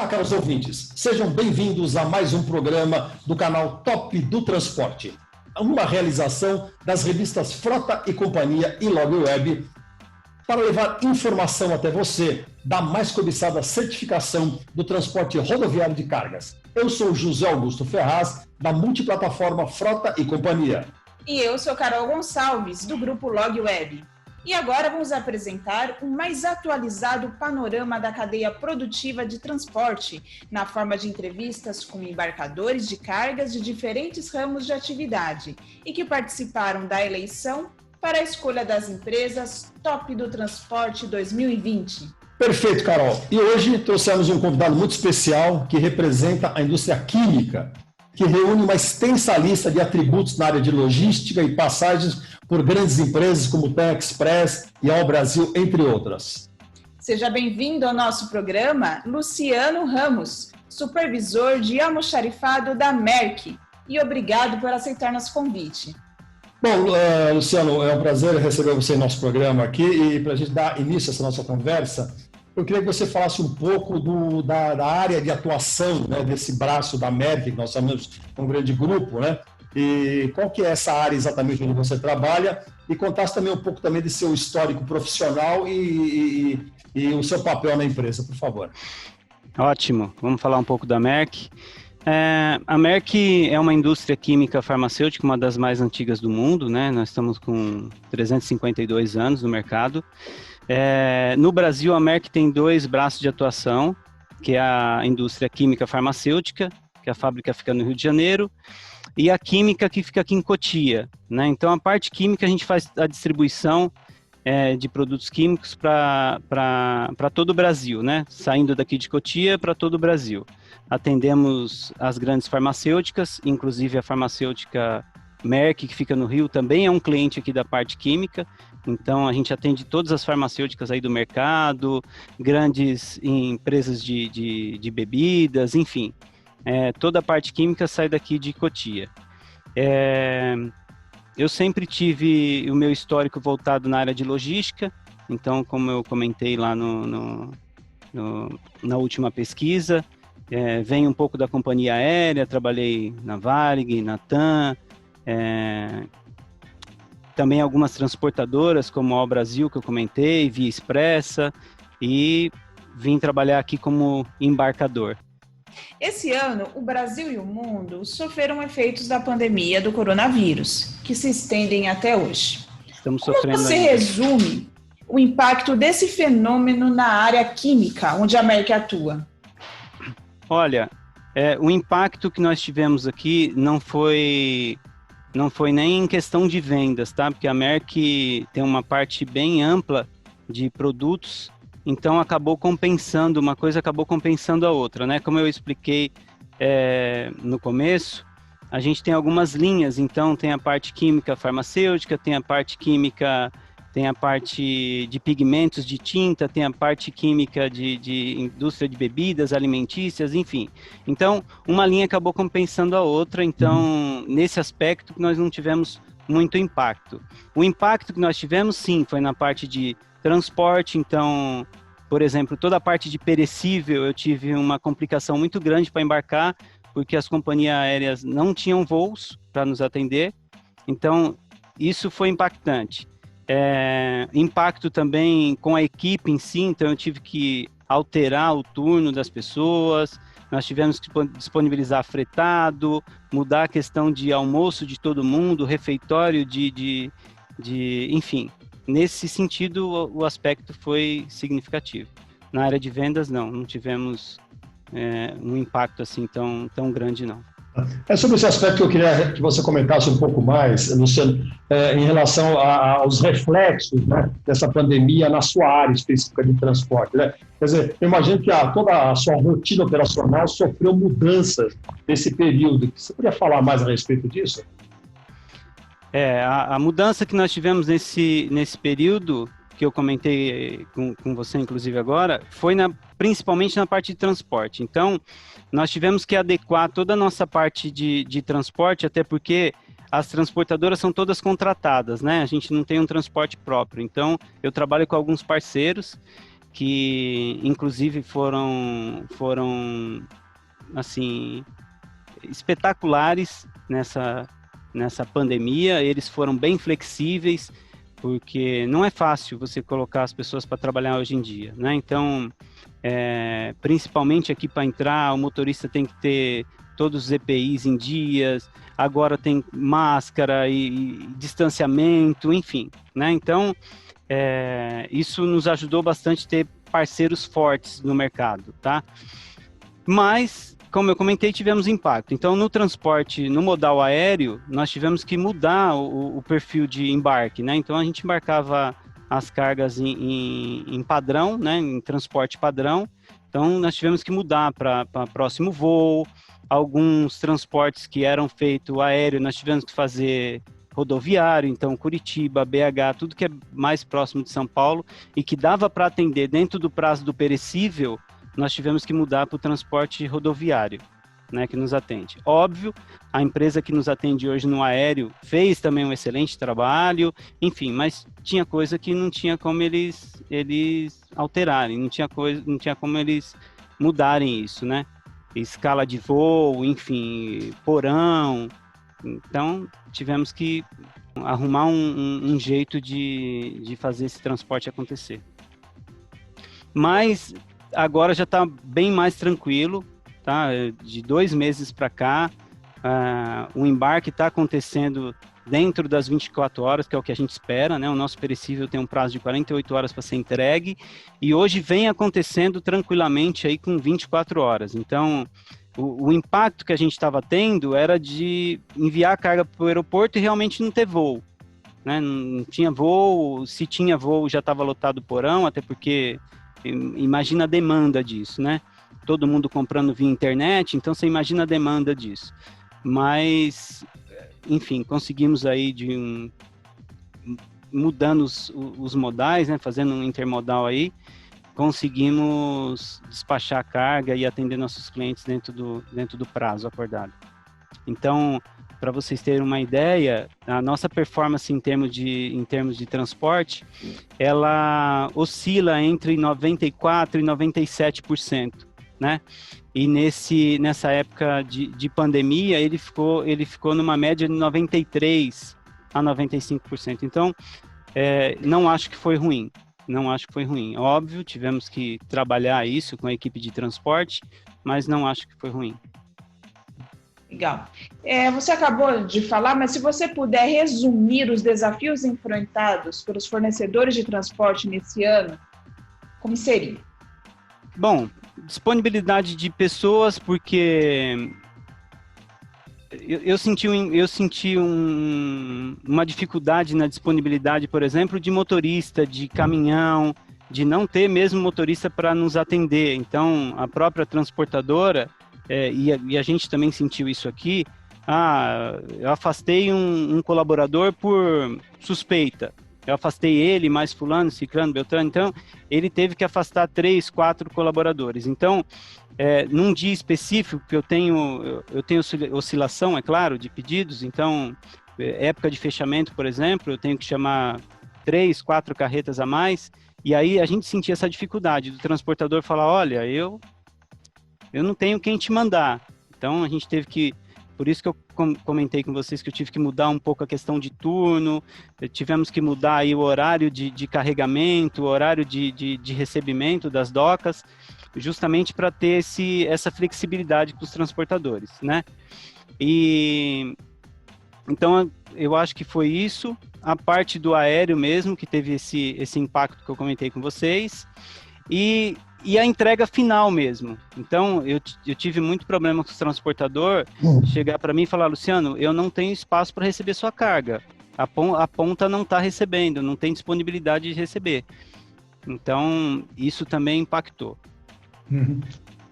Olá, caros ouvintes. Sejam bem-vindos a mais um programa do canal Top do Transporte. Uma realização das revistas Frota e Companhia e Log Web para levar informação até você da mais cobiçada certificação do transporte rodoviário de cargas. Eu sou José Augusto Ferraz, da multiplataforma Frota e Companhia. E eu sou Carol Gonçalves, do grupo Log Web. E agora vamos apresentar o mais atualizado panorama da cadeia produtiva de transporte, na forma de entrevistas com embarcadores de cargas de diferentes ramos de atividade e que participaram da eleição para a escolha das empresas Top do Transporte 2020. Perfeito, Carol. E hoje trouxemos um convidado muito especial que representa a indústria química, que reúne uma extensa lista de atributos na área de logística e passagens por grandes empresas como TAM Express e Ao Brasil, entre outras. Seja bem-vindo ao nosso programa, Luciano Ramos, supervisor de almoxarifado da Merck, e obrigado por aceitar nosso convite. Bom, Luciano, é um prazer receber você em nosso programa aqui, e para a gente dar início a essa nossa conversa, eu queria que você falasse um pouco da área de atuação, né, desse braço da Merck, que nós chamamos de um grande grupo, né? E qual que é essa área exatamente onde você trabalha, e contasse também um pouco também de seu histórico profissional e o seu papel na empresa, por favor. Ótimo, vamos falar um pouco da Merck. A Merck é uma indústria química farmacêutica, uma das mais antigas do mundo, né? Nós estamos com 352 anos no mercado. No Brasil, a Merck tem dois braços de atuação, que é a indústria química farmacêutica, que a fábrica fica no Rio de Janeiro, e a química que fica aqui em Cotia, né? Então, a parte química a gente faz a distribuição de produtos químicos para todo o Brasil, né? Saindo daqui de Cotia para todo o Brasil. Atendemos as grandes farmacêuticas, inclusive a farmacêutica Merck, que fica no Rio, também é um cliente aqui da parte química. Então, a gente atende todas as farmacêuticas aí do mercado, grandes empresas de bebidas, enfim. Toda a parte química sai daqui de Cotia. Eu sempre tive o meu histórico voltado na área de logística, então, como eu comentei lá na última pesquisa, venho um pouco da companhia aérea, trabalhei na Varig, na TAM, também algumas transportadoras, como a Ao Brasil, que eu comentei, Via Expressa, e vim trabalhar aqui como embarcador. Esse ano, o Brasil e o mundo sofreram efeitos da pandemia do coronavírus, que se estendem até hoje. Como você resume o impacto desse fenômeno na área química, onde a Merck atua? Olha, o impacto que nós tivemos aqui não foi nem em questão de vendas, tá? Porque a Merck tem uma parte bem ampla de produtos, então acabou compensando, uma coisa acabou compensando a outra, né? Como eu expliquei no começo, a gente tem algumas linhas, então tem a parte química farmacêutica, tem a parte química, tem a parte de pigmentos de tinta, tem a parte química de indústria de bebidas alimentícias, enfim. Então, uma linha acabou compensando a outra, então, nesse aspecto nós não tivemos muito impacto. O impacto que nós tivemos, sim, foi na parte de transporte, então, por exemplo, toda a parte de perecível, eu tive uma complicação muito grande para embarcar, porque as companhias aéreas não tinham voos para nos atender, então, isso foi impactante. Impacto também com a equipe em si, então eu tive que alterar o turno das pessoas, nós tivemos que disponibilizar fretado, mudar a questão de almoço de todo mundo, refeitório enfim, nesse sentido o aspecto foi significativo. Na área de vendas não tivemos um impacto assim tão grande não. É sobre esse aspecto que eu queria que você comentasse um pouco mais, Luciano, em relação aos reflexos, né, dessa pandemia na sua área específica de transporte, né? Quer dizer, eu imagino que toda a sua rotina operacional sofreu mudanças nesse período. Você poderia falar mais a respeito disso? A mudança que nós tivemos nesse período, que eu comentei com você, inclusive agora, foi principalmente na parte de transporte. Então, nós tivemos que adequar toda a nossa parte de transporte, até porque as transportadoras são todas contratadas, né? A gente não tem um transporte próprio. Então, eu trabalho com alguns parceiros que inclusive foram assim, espetaculares nessa pandemia. Eles foram bem flexíveis, porque não é fácil você colocar as pessoas para trabalhar hoje em dia, né? Então, principalmente aqui para entrar, o motorista tem que ter todos os EPIs em dias, agora tem máscara e distanciamento, enfim, né? Então, isso nos ajudou bastante a ter parceiros fortes no mercado, tá? Mas, como eu comentei, tivemos impacto. Então, no transporte, no modal aéreo, nós tivemos que mudar o perfil de embarque, né? Então, a gente embarcava as cargas em padrão, né? Em transporte padrão. Então, nós tivemos que mudar para próximo voo. Alguns transportes que eram feitos aéreo, nós tivemos que fazer rodoviário, então Curitiba, BH, tudo que é mais próximo de São Paulo e que dava para atender dentro do prazo do perecível, nós tivemos que mudar para o transporte rodoviário, né, que nos atende. Óbvio, a empresa que nos atende hoje no aéreo fez também um excelente trabalho, enfim, mas tinha coisa que não tinha como eles alterarem, não tinha como eles mudarem isso, né? Escala de voo, enfim, porão. Então, tivemos que arrumar um jeito de fazer esse transporte acontecer. Mas agora já está bem mais tranquilo, tá? De 2 meses para cá, o embarque está acontecendo dentro das 24 horas, que é o que a gente espera, né? O nosso perecível tem um prazo de 48 horas para ser entregue, e hoje vem acontecendo tranquilamente aí com 24 horas. Então, o impacto que a gente estava tendo era de enviar a carga para o aeroporto e realmente não ter voo, né? Não tinha voo, se tinha voo já estava lotado o porão, até porque imagina a demanda disso, né? Todo mundo comprando via internet, então você imagina a demanda disso. Mas, enfim, conseguimos aí mudando os modais, né? Fazendo um intermodal aí, conseguimos despachar a carga e atender nossos clientes dentro do prazo acordado. Então, para vocês terem uma ideia, a nossa performance em termos de transporte, ela oscila entre 94% e 97%, né? E nessa época de pandemia, ele ficou numa média de 93% a 95%. Então, não acho que foi ruim. Não acho que foi ruim. Óbvio, tivemos que trabalhar isso com a equipe de transporte, mas não acho que foi ruim. Legal. Você acabou de falar, mas se você puder resumir os desafios enfrentados pelos fornecedores de transporte nesse ano, como seria? Bom, disponibilidade de pessoas, porque eu senti uma dificuldade na disponibilidade, por exemplo, de motorista, de caminhão, de não ter mesmo motorista para nos atender. Então, a própria transportadora, e a gente também sentiu isso aqui, eu afastei um colaborador por suspeita. Eu afastei ele, mais fulano, ciclano, beltrano. Então, ele teve que afastar 3, 4 colaboradores. Então, num dia específico, que eu tenho oscilação, é claro, de pedidos. Então, época de fechamento, por exemplo, eu tenho que chamar 3, 4 carretas a mais. E aí, a gente sentia essa dificuldade do transportador falar, olha, eu não tenho quem te mandar. Então, a gente teve que... Por isso que eu comentei com vocês que eu tive que mudar um pouco a questão de turno, tivemos que mudar aí o horário de carregamento, o horário de recebimento das docas, justamente para ter essa flexibilidade com os transportadores, né? E então, eu acho que foi isso. A parte do aéreo mesmo, que teve esse impacto que eu comentei com vocês. E a entrega final mesmo. Então, eu tive muito problema com o transportador chegar para mim e falar, Luciano, eu não tenho espaço para receber sua carga. A ponta não está recebendo, não tem disponibilidade de receber. Então, isso também impactou. Uhum.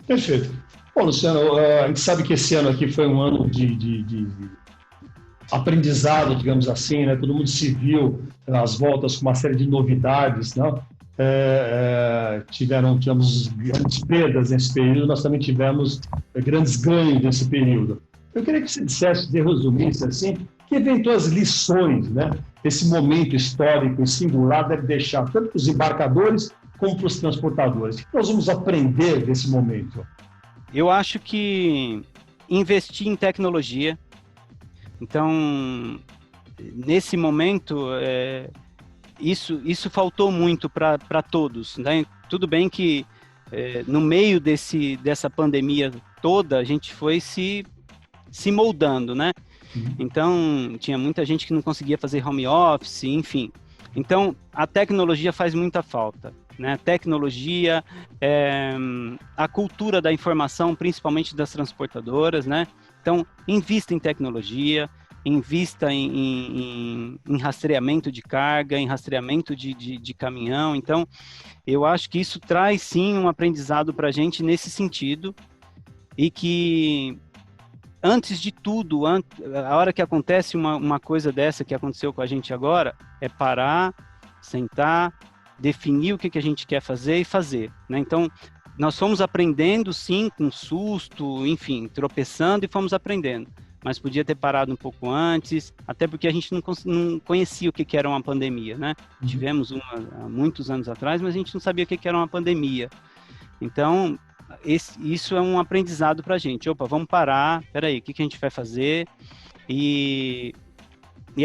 Perfeito. Bom, Luciano, a gente sabe que esse ano aqui foi um ano de aprendizado, digamos assim, né? Todo mundo se viu nas voltas com uma série de novidades, não? Tivemos grandes perdas nesse período, nós também tivemos grandes ganhos nesse período. Eu queria que você dissesse, resumisse assim, que eventuais lições, né, esse momento histórico e singular deve deixar tanto para os embarcadores como para os transportadores. O que nós vamos aprender desse momento? Eu acho que investir em tecnologia. Então, nesse momento, isso faltou muito para todos, né? Tudo bem que no meio dessa pandemia toda, a gente foi se moldando, né? Então, tinha muita gente que não conseguia fazer home office, enfim. Então, a tecnologia faz muita falta, né? A tecnologia, a cultura da informação, principalmente das transportadoras, né? Então, invista em tecnologia, invista em rastreamento de carga, em rastreamento de caminhão. Então, eu acho que isso traz, sim, um aprendizado para a gente nesse sentido, e que, antes de tudo, a hora que acontece uma coisa dessa que aconteceu com a gente agora, é parar, sentar, definir o que a gente quer fazer e fazer, né? Então, nós fomos aprendendo, sim, com susto, enfim, tropeçando e fomos aprendendo. Mas podia ter parado um pouco antes, até porque a gente não conhecia o que era uma pandemia, né? Tivemos uma há muitos anos atrás, mas a gente não sabia o que era uma pandemia. Então, isso é um aprendizado para a gente. Opa, vamos parar, peraí, o que a gente vai fazer? E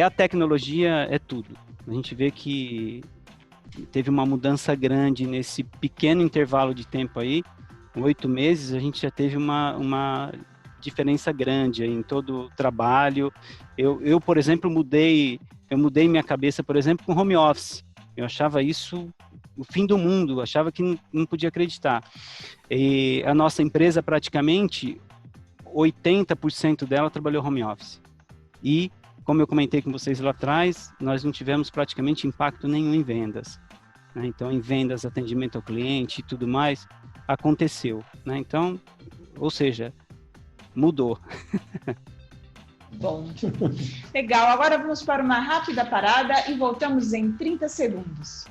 a tecnologia é tudo. A gente vê que teve uma mudança grande nesse pequeno intervalo de tempo aí, 8 meses, a gente já teve uma diferença grande em todo o trabalho. Eu, por exemplo, mudei minha cabeça, por exemplo, com home office. Eu achava isso o fim do mundo, achava que não podia acreditar. E a nossa empresa, praticamente, 80% dela trabalhou home office. E, como eu comentei com vocês lá atrás, nós não tivemos praticamente impacto nenhum em vendas, né? Então, em vendas, atendimento ao cliente e tudo mais, aconteceu, né? Então, ou seja, mudou. Bom, legal. Agora vamos para uma rápida parada e voltamos em 30 segundos.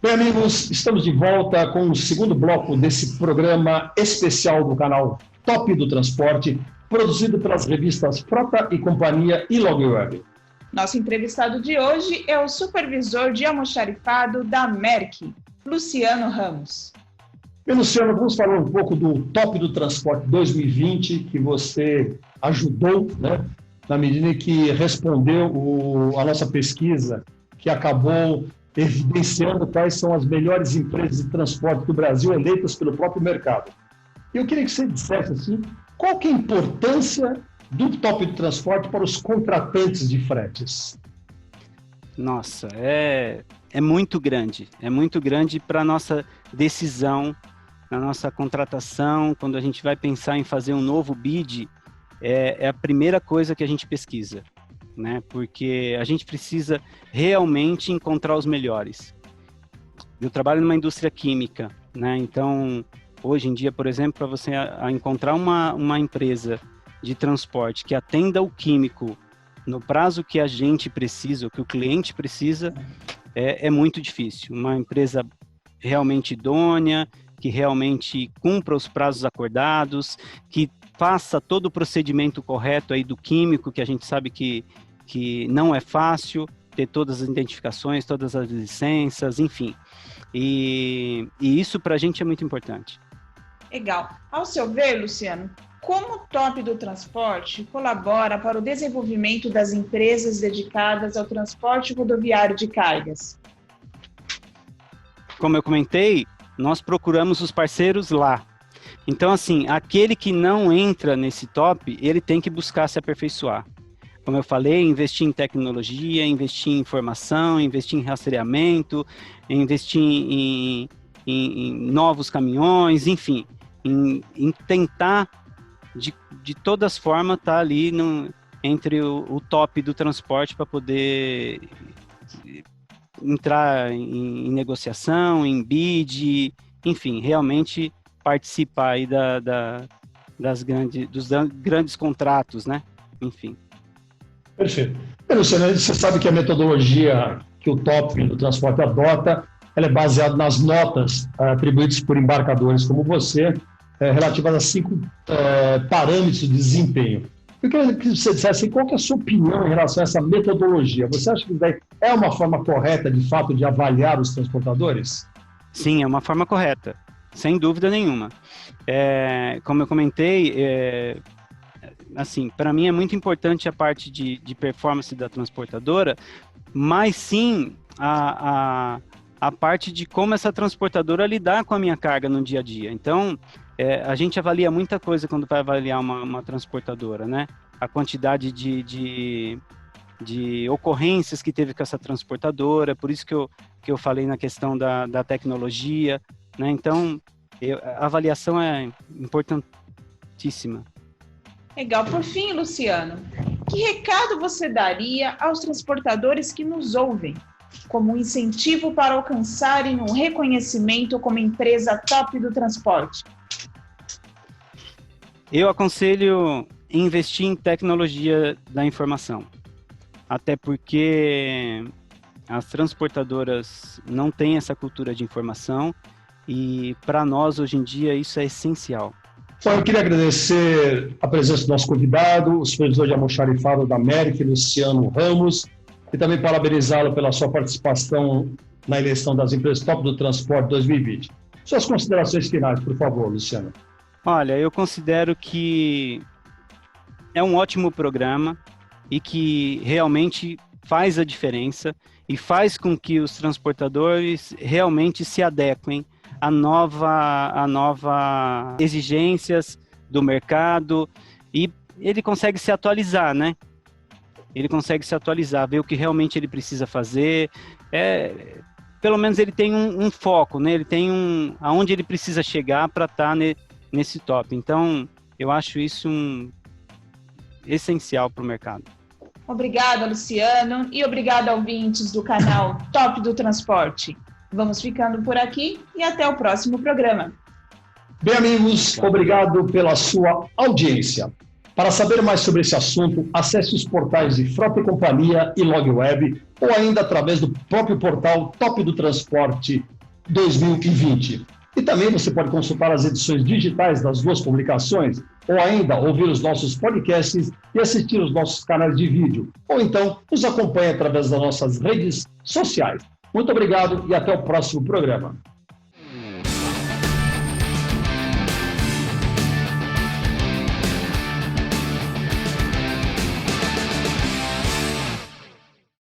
Bem, amigos, estamos de volta com o segundo bloco desse programa especial do canal Top do Transporte, produzido pelas revistas Frota e Companhia e LogWeb. Nosso entrevistado de hoje é o supervisor de almoxarifado da Merck, Luciano Ramos. E, Luciano, vamos falar um pouco do Top do Transporte 2020, que você ajudou, né, na medida em que respondeu a nossa pesquisa, que acabou evidenciando quais são as melhores empresas de transporte do Brasil eleitas pelo próprio mercado. Eu queria que você dissesse assim, qual que é a importância do Top do Transporte para os contratantes de fretes? Nossa, é muito grande para a nossa decisão, na nossa contratação. Quando a gente vai pensar em fazer um novo bid, é a primeira coisa que a gente pesquisa, né? Porque a gente precisa realmente encontrar os melhores. Eu trabalho numa indústria química, né? Então, hoje em dia, por exemplo, para você encontrar uma empresa de transporte que atenda o químico no prazo que a gente precisa, ou que o cliente precisa, é muito difícil. Uma empresa realmente idônea, que realmente cumpra os prazos acordados, que faça todo o procedimento correto aí do químico, que a gente sabe que não é fácil ter todas as identificações, todas as licenças, enfim. E isso para a gente é muito importante. Legal. Ao seu ver, Luciano, como o Top do Transporte colabora para o desenvolvimento das empresas dedicadas ao transporte rodoviário de cargas? Como eu comentei, nós procuramos os parceiros lá. Então, assim, aquele que não entra nesse top, ele tem que buscar se aperfeiçoar. Como eu falei, investir em tecnologia, investir em informação, investir em rastreamento, investir em novos caminhões, enfim, em tentar, de todas as formas, estar ali entre o top do transporte para poder entrar em negociação, em bid, enfim, realmente participar aí dos grandes contratos, né? Enfim. Perfeito. Luciano, você sabe que a metodologia que o Top do Transporte adota, ela é baseada nas notas atribuídas por embarcadores como você, relativas a 5 parâmetros de desempenho. Eu queria que você dissesse qual que é a sua opinião em relação a essa metodologia. Você acha que é uma forma correta, de fato, de avaliar os transportadores? Sim, é uma forma correta, sem dúvida nenhuma. Como eu comentei, assim, para mim é muito importante a parte de performance da transportadora, mas sim a parte de como essa transportadora lidar com a minha carga no dia a dia. Então, a gente avalia muita coisa quando vai avaliar uma transportadora, né? A quantidade de ocorrências que teve com essa transportadora, por isso que eu falei na questão da tecnologia, né? Então, a avaliação é importantíssima. Legal. Por fim, Luciano, que recado você daria aos transportadores que nos ouvem, como um incentivo para alcançarem um reconhecimento como empresa top do transporte? Eu aconselho investir em tecnologia da informação, até porque as transportadoras não têm essa cultura de informação e para nós hoje em dia isso é essencial. Bom, eu queria agradecer a presença do nosso convidado, o supervisor de almoxarifado da Merck, Luciano Ramos, e também parabenizá-lo pela sua participação na eleição das empresas top do transporte 2020. Suas considerações finais, por favor, Luciano. Olha, eu considero que é um ótimo programa e que realmente faz a diferença e faz com que os transportadores realmente se adequem a nova exigências do mercado e ele consegue se atualizar, né? Ele consegue se atualizar, ver o que realmente ele precisa fazer. Pelo menos ele tem um foco, né? Ele tem aonde ele precisa chegar para estar nesse top. Então, eu acho isso essencial para o mercado. Obrigada, Luciano, e obrigada, ouvintes do canal Top do Transporte. Vamos ficando por aqui e até o próximo programa. Bem, amigos, obrigado pela sua audiência. Para saber mais sobre esse assunto, acesse os portais de Frota e Companhia e LogWeb ou ainda através do próprio portal Top do Transporte 2020. E também você pode consultar as edições digitais das duas publicações ou ainda ouvir os nossos podcasts e assistir os nossos canais de vídeo. Ou então nos acompanhe através das nossas redes sociais. Muito obrigado e até o próximo programa.